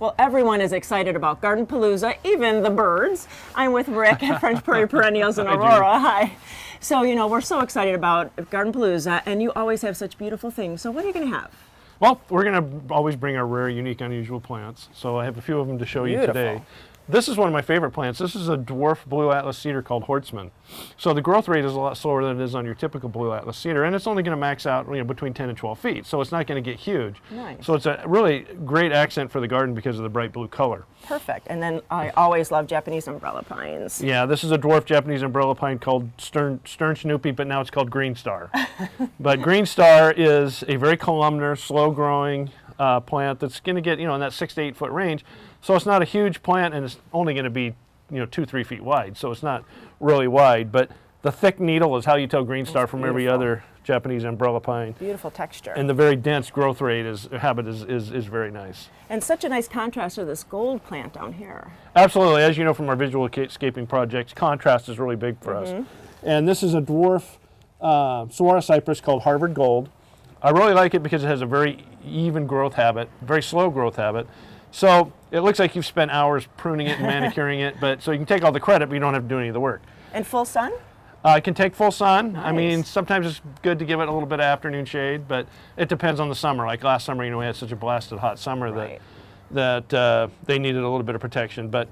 Well, everyone is excited about GardenPalooza, even the birds. I'm with Rick at French Prairie Perennials in Aurora. Hi. So, you know, we're so excited about GardenPalooza, and you always have such beautiful things. So what are you going to have? Well, we're going to always bring our rare, unique, unusual plants. So I have a few of them to show you today. This is one of my favorite plants. This is a dwarf blue atlas cedar called Horstmann. So the growth rate is a lot slower than it is on your typical blue atlas cedar, and it's only going to max out, you know, between 10 and 12 feet. So it's not going to get huge. Nice. So it's a really great accent for the garden because of the bright blue color. Perfect. And then I always love Japanese umbrella pines. Yeah, this is a dwarf Japanese umbrella pine called Stern Snoopy, but now it's called Green Star. But Green Star is a very columnar, slow-growing plant that's going to get, you know, in that 6 to 8 foot range. So it's not a huge plant, and it's only going to be, you know, 2-3 feet wide. So it's not really wide, but the thick needle is how you tell Green Star from every other Japanese umbrella pine. Beautiful texture. And the very dense growth rate is very nice. And such a nice contrast to this gold plant down here. Absolutely. As you know from our visual scaping projects, contrast is really big for us. And this is a dwarf Sawara cypress called Harvard Gold. I really like it because it has a very even growth habit, very slow growth habit. So it looks like you've spent hours pruning it and manicuring it, but so you can take all the credit, but you don't have to do any of the work. And full sun? It can take full sun. Nice. I mean, sometimes it's good to give it a little bit of afternoon shade, but it depends on the summer. Like last summer, you know, we had such a blasted hot summer that they needed a little bit of protection. But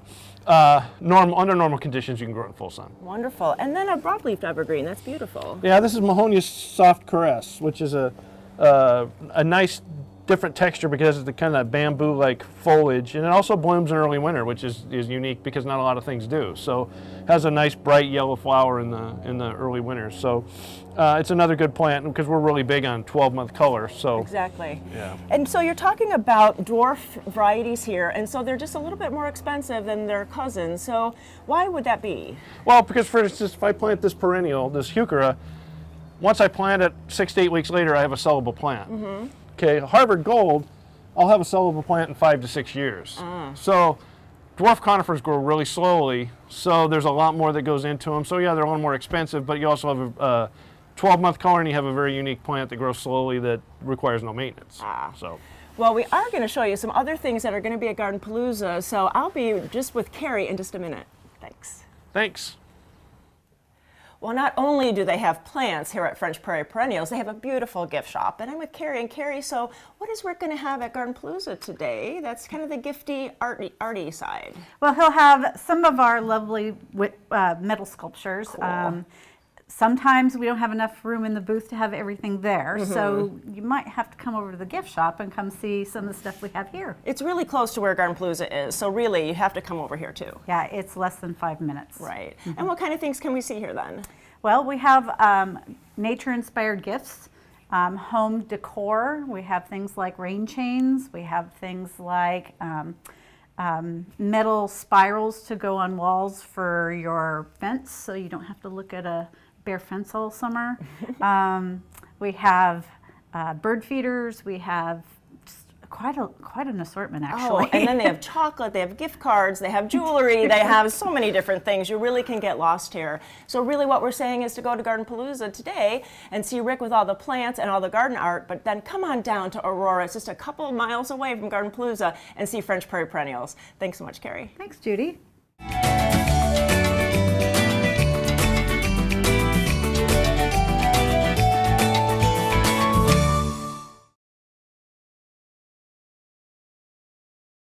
under normal conditions, you can grow in full sun. Wonderful. And then a broadleaf evergreen. That's beautiful. Yeah, this is Mahonia's Soft Caress, which is a nice different texture because of the kind of bamboo-like foliage, and it also blooms in early winter, which is unique because not a lot of things do. So it has a nice bright yellow flower in the early winter. So it's another good plant because we're really big on 12-month color. So exactly. Yeah. And so you're talking about dwarf varieties here, and so they're just a little bit more expensive than their cousins. So why would that be? Well, because for instance, if I plant this perennial, this heuchera, once I plant it, 6 to 8 weeks later, I have a sellable plant. Okay, Harvard Gold, I'll have a sellable plant in 5 to 6 years. So dwarf conifers grow really slowly, so there's a lot more that goes into them. So yeah, they're a little more expensive, but you also have a 12-month color, and you have a very unique plant that grows slowly that requires no maintenance. So. Well, we are going to show you some other things that are going to be at GardenPalooza, so I'll be just with Kerry in just a minute. Thanks. Thanks. Well, not only do they have plants here at French Prairie Perennials, they have a beautiful gift shop. And I'm with Kerry. And Kerry, so what is Rick going to have at GardenPalooza today? That's kind of the gifty, arty side. Well, he'll have some of our lovely metal sculptures. Cool. Sometimes we don't have enough room in the booth to have everything there, so you might have to come over to the gift shop and come see some of the stuff we have here. It's really close to where GardenPalooza is, so really you have to come over here too. Yeah, it's less than 5 minutes. Right. And what kind of things can we see here then? Well, we have nature-inspired gifts, home decor. We have things like rain chains. We have things like metal spirals to go on walls for your fence, so you don't have to look at a bare fence all summer. We have bird feeders. We have just quite an assortment, actually. Oh, and then they have chocolate, they have gift cards, they have jewelry, they have so many different things. You really can get lost here. So really what we're saying is to go to GardenPalooza today and see Rick with all the plants and all the garden art, but then come on down to Aurora. It's just a couple miles away from GardenPalooza and see French Prairie Perennials. Thanks so much, Kerry. Thanks, Judy.